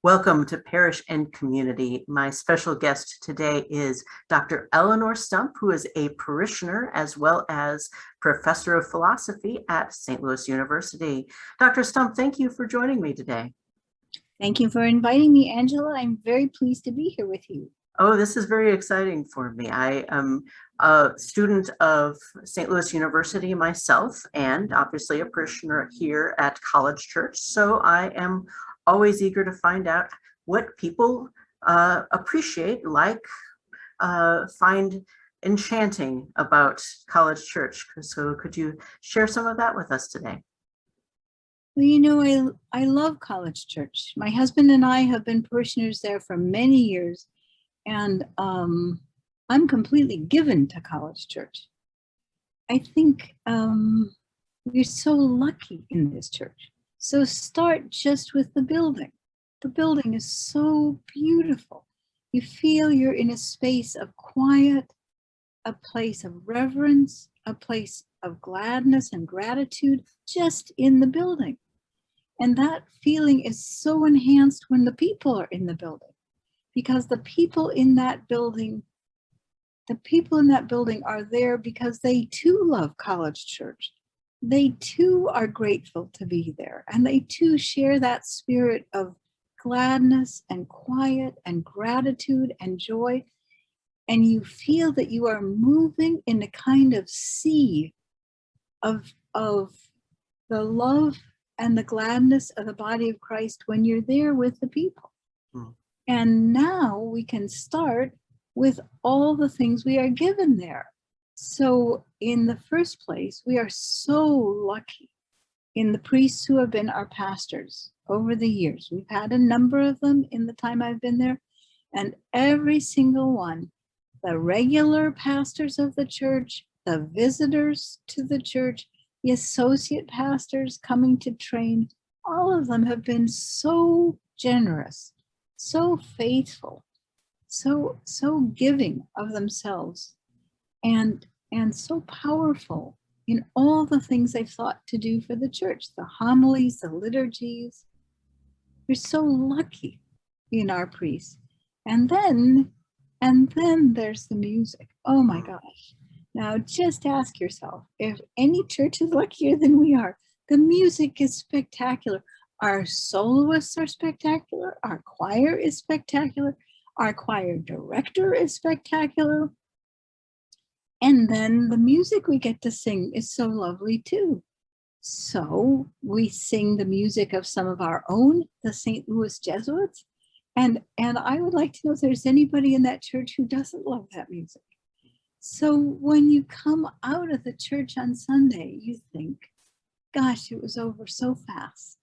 Welcome to Parish and Community. My special guest today is Dr. Eleonore Stump, who is a parishioner as well as professor of philosophy at St. Louis University. Dr. Stump, thank you for joining me today. Thank you for inviting me, Angela. I'm very pleased to be here with you. Oh, this is very exciting for me. I am a student of St. Louis University myself, and obviously a parishioner here at College Church. So I am always eager to find out what people appreciate, find enchanting about College Church. So could you share some of that with us today? Well, I love College Church. My husband and I have been parishioners there for many years, and I'm completely given to College Church. I think we're so lucky in this church. So start just with the building. The building is so beautiful. You feel you're in a space of quiet, a place of reverence, a place of gladness and gratitude just in the building. And that feeling is so enhanced when the people are in the building, because the people in that building are there because they too love College Church. They too are grateful to be there, and they too share that spirit of gladness and quiet and gratitude and joy. And you feel that you are moving in a kind of sea of the love and the gladness of the body of Christ when you're there with the people. And now we can start with all the things we are given there. So in the first place, we are so lucky in the priests who have been our pastors over the years. We've had a number of them in the time I've been there, and every single one, the regular pastors of the church, the visitors to the church, the associate pastors coming to train, all of them have been so generous, so faithful, so giving of themselves, and so powerful in all the things they've thought to do for the church, the homilies, the liturgies. We're so lucky in our priests. And then there's the music. Oh my gosh. Now just ask yourself, if any church is luckier than we are. The music is spectacular. Our soloists are spectacular. Our choir is spectacular. Our choir director is spectacular. And then the music we get to sing is so lovely too. So we sing the music of some of our own, the St. Louis Jesuits. And I would like to know if there's anybody in that church who doesn't love that music. So when you come out of the church on Sunday, you think, gosh, it was over so fast.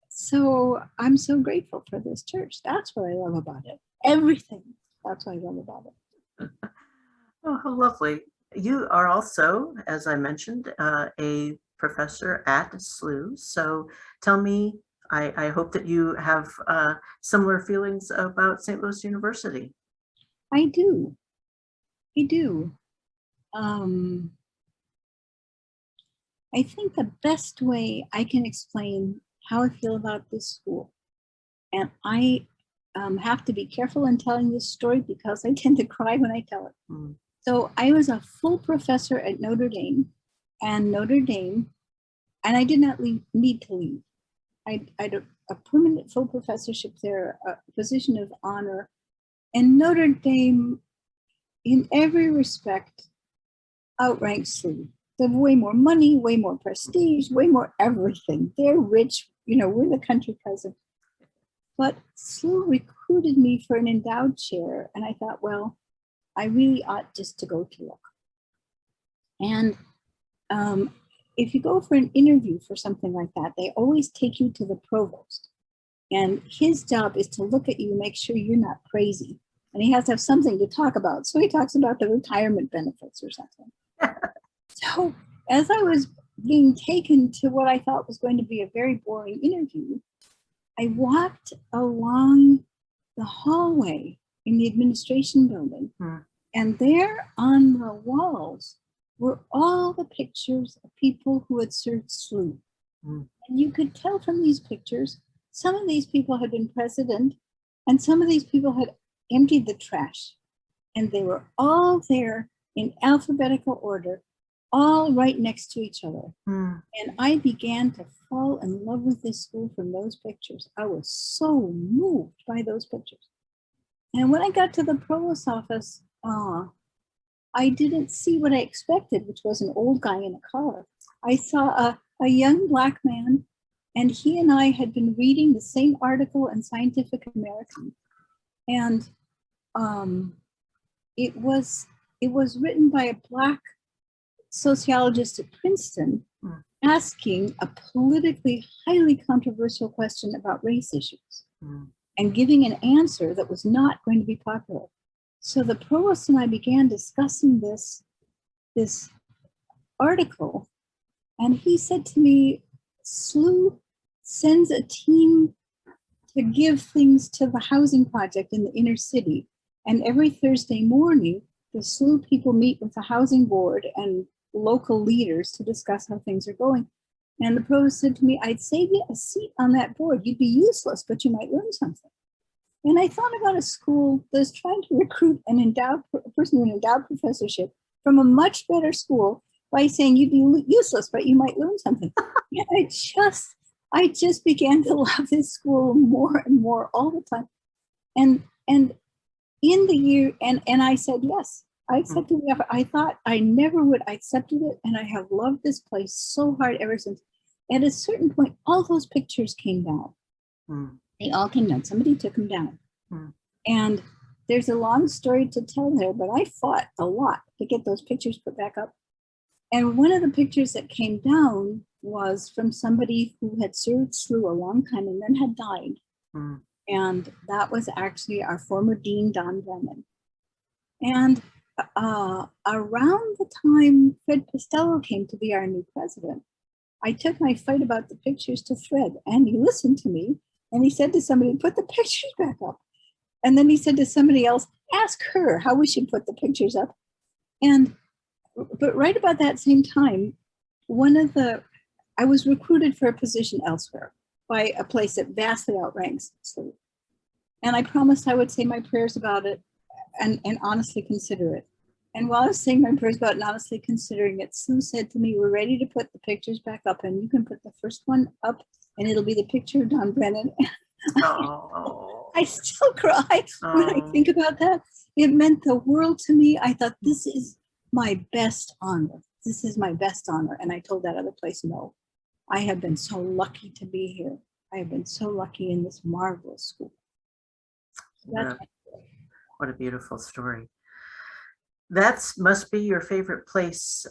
So I'm so grateful for this church. That's what I love about it. Everything. That's what I love about it. Oh, how lovely. You are also, as I mentioned, a professor at SLU. So tell me, I hope that you have similar feelings about St. Louis University. I do. I think the best way I can explain how I feel about this school, and I have to be careful in telling this story because I tend to cry when I tell it. So I was a full professor at Notre Dame, and I did not need to leave. I had a permanent full professorship there, a position of honor, and Notre Dame, in every respect, outranks SLU. They have way more money, way more prestige, way more everything. They're rich, we're the country cousin. But SLU recruited me for an endowed chair, and I thought, well, I really ought just to go to look. And if you go for an interview for something like that, they always take you to the provost. And his job is to look at you, make sure you're not crazy. And he has to have something to talk about. So he talks about the retirement benefits or something. So as I was being taken to what I thought was going to be a very boring interview, I walked along the hallway in the administration building. And there on the walls were all the pictures of people who had served SLU. And you could tell from these pictures some of these people had been president, and some of these people had emptied the trash. And they were all there in alphabetical order, all right next to each other. Mm. And I began to fall in love with this school from those pictures. I was so moved by those pictures. And when I got to the provost office, I didn't see what I expected, which was an old guy in a car. I saw a young Black man, and he and I had been reading the same article in Scientific American. And it was written by a Black sociologist at Princeton asking a politically highly controversial question about race issues and giving an answer that was not going to be popular. So the provost and I began discussing this article, and he said to me, SLU sends a team to give things to the housing project in the inner city. And every Thursday morning, the SLU people meet with the housing board and local leaders to discuss how things are going. And the provost said to me, I'd save you a seat on that board. You'd be useless, but you might learn something. And I thought about a school that's trying to recruit a person with an endowed professorship from a much better school by saying you'd be useless, but you might learn something. And I just began to love this school more and more all the time. And in the year, and I said yes. I accepted the offer. I thought I never would. I accepted it, and I have loved this place so hard ever since. At a certain point, all those pictures came down. They all came down. Somebody took them down. And there's a long story to tell there, but I fought a lot to get those pictures put back up. And one of the pictures that came down was from somebody who had served SLU a long time and then had died. And that was actually our former dean, Don Brennan. And around the time Fred Costello came to be our new president, I took my fight about the pictures to Fred, and he listened to me, and he said to somebody, put the pictures back up. And then he said to somebody else, ask her how we should put the pictures up. But right about that same time, I was recruited for a position elsewhere by a place that vastly outranks SLU. And I promised I would say my prayers about it and honestly consider it. And while I was saying my prayers about it and honestly considering it, SLU said to me, we're ready to put the pictures back up, and you can put the first one up and it'll be the picture of Don Brennan. Oh. I still cry when I think about that. It meant the world to me. I thought, this is my best honor. This is my best honor. And I told that other place, no, I have been so lucky to be here. I have been so lucky in this marvelous school. What a beautiful story. That must be your favorite place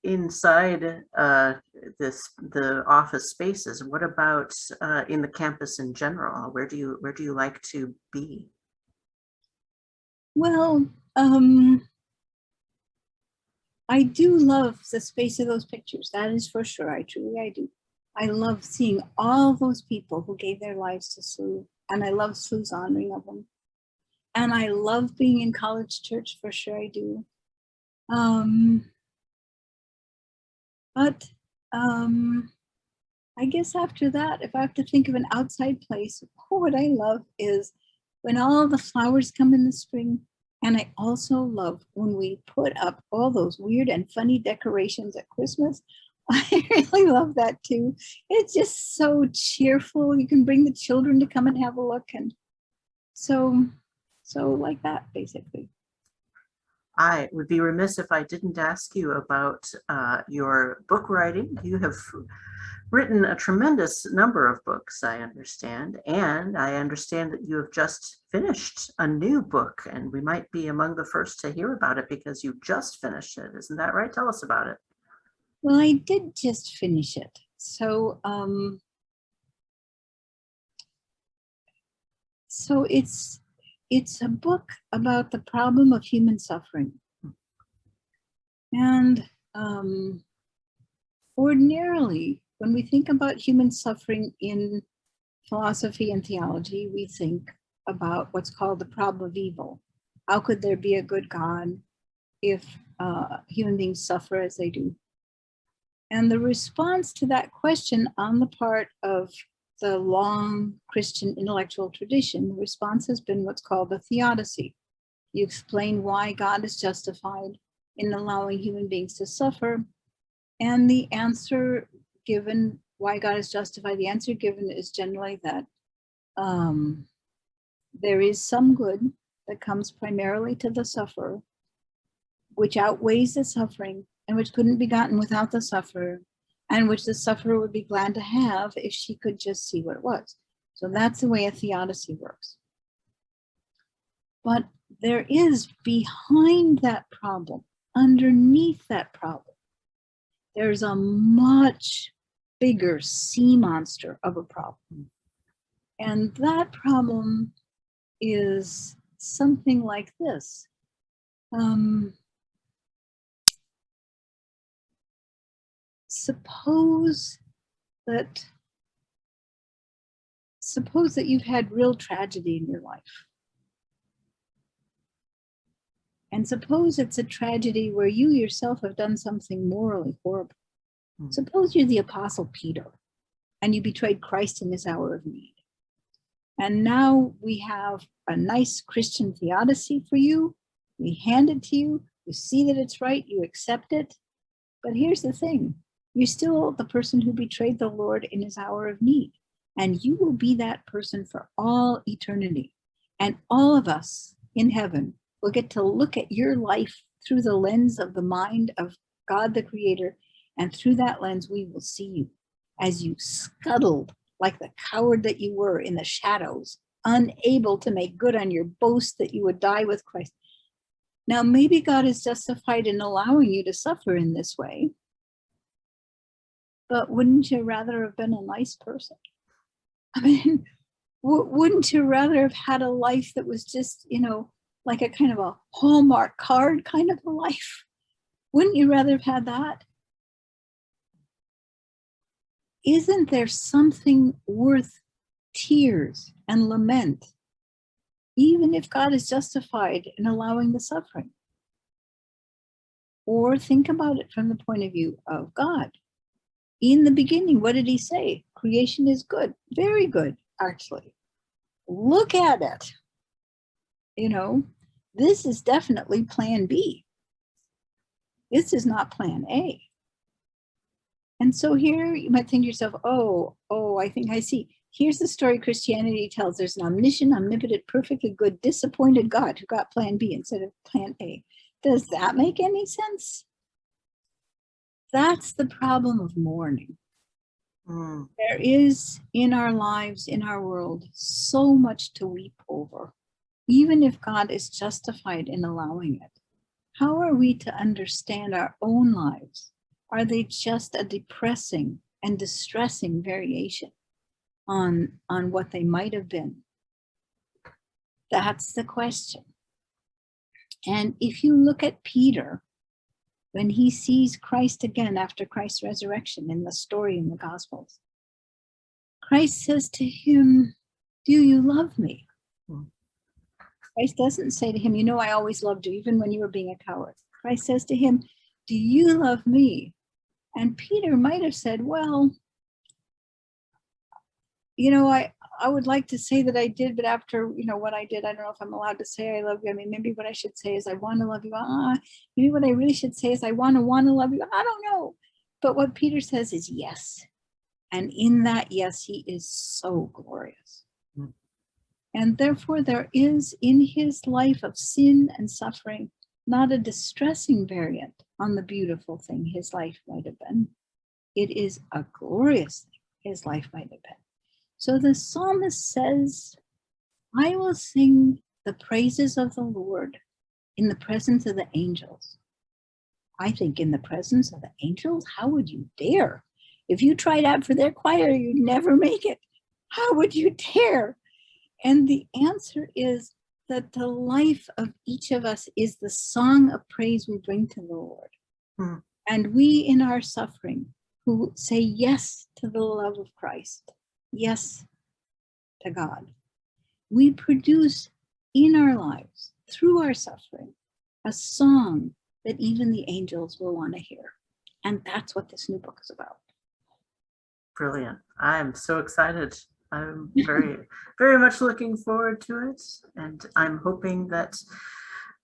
inside the office spaces. What about in the campus in general? Where do you like to be? Well, I do love the space of those pictures. That is for sure. I do. I love seeing all those people who gave their lives to SLU, and I love SLU's honoring of them. And I love being in College Church, for sure I do. But I guess after that, if I have to think of an outside place, what I love is when all the flowers come in the spring. And I also love when we put up all those weird and funny decorations at Christmas. I really love that too. It's just so cheerful. You can bring the children to come and have a look. And so like that, basically. I would be remiss if I didn't ask you about your book writing. You have written a tremendous number of books, I understand, and I understand that you have just finished a new book, and we might be among the first to hear about it because you just finished it. Isn't that right? Tell us about it. Well, I did just finish it. So it's a book about the problem of human suffering. And ordinarily, when we think about human suffering in philosophy and theology, we think about what's called the problem of evil. How could there be a good God if human beings suffer as they do? And the response to that question on the part of the long Christian intellectual tradition, the response has been what's called the theodicy. You explain why God is justified in allowing human beings to suffer. And the answer given, why God is justified, the answer given is generally that there is some good that comes primarily to the sufferer, which outweighs the suffering and which couldn't be gotten without the sufferer, and which the sufferer would be glad to have if she could just see what it was. So that's the way a theodicy works. But there is behind that problem, underneath that problem, there's a much bigger sea monster of a problem. And that problem is something like this. Suppose that you've had real tragedy in your life. And suppose it's a tragedy where you yourself have done something morally horrible. Suppose you're the Apostle Peter and you betrayed Christ in his hour of need. And now we have a nice Christian theodicy for you. We hand it to you. You see that it's right. You accept it. But here's the thing. You're still the person who betrayed the Lord in his hour of need. And you will be that person for all eternity. And all of us in heaven will get to look at your life through the lens of the mind of God the Creator. And through that lens, we will see you as you scuttled like the coward that you were in the shadows, unable to make good on your boast that you would die with Christ. Now, maybe God is justified in allowing you to suffer in this way, but wouldn't you rather have been a nice person? I mean, wouldn't you rather have had a life that was just, like a kind of a Hallmark card kind of a life? Wouldn't you rather have had that? Isn't there something worth tears and lament, even if God is justified in allowing the suffering? Or think about it from the point of view of God. In the beginning, what did he say? Creation is good, very good, actually. Look at it. This is definitely plan B. This is not plan A. And so here you might think to yourself, oh, I think I see. Here's the story Christianity tells. There's an omniscient, omnipotent, perfectly good, disappointed God who got plan B instead of plan A. Does that make any sense? That's the problem of mourning. There is in our lives, in our world, so much to weep over, even if God is justified in allowing it. How are we to understand our own lives? Are they just a depressing and distressing variation on what they might have been? That's the question. And if you look at Peter, when he sees Christ again after Christ's resurrection in the story in the Gospels, Christ says to him, "Do you love me?" Christ doesn't say to him, "I always loved you, even when you were being a coward." Christ says to him, "Do you love me?" And Peter might have said, well, I would like to say that I did, but after, what I did, I don't know if I'm allowed to say I love you. I mean, maybe what I should say is I want to love you. Maybe what I really should say is I want to love you. I don't know. But what Peter says is yes. And in that yes, he is so glorious. And therefore there is in his life of sin and suffering, not a distressing variant on the beautiful thing his life might have been. It is a glorious thing his life might have been. So the psalmist says, I will sing the praises of the Lord in the presence of the angels. I think in the presence of the angels, how would you dare? If you tried out for their choir, you'd never make it. How would you dare? And the answer is that the life of each of us is the song of praise we bring to the Lord. And we in our suffering who say yes to the love of Christ, yes to God, we produce in our lives, through our suffering, a song that even the angels will want to hear. And that's what this new book is about. Brilliant. I'm so excited. I'm very much looking forward to it. And I'm hoping that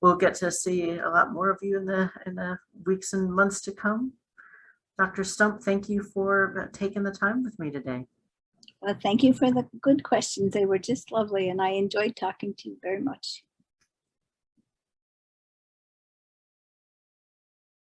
we'll get to see a lot more of you in the weeks and months to come. Dr. Stump, thank you for taking the time with me today. Well, thank you for the good questions. They were just lovely, and I enjoyed talking to you very much.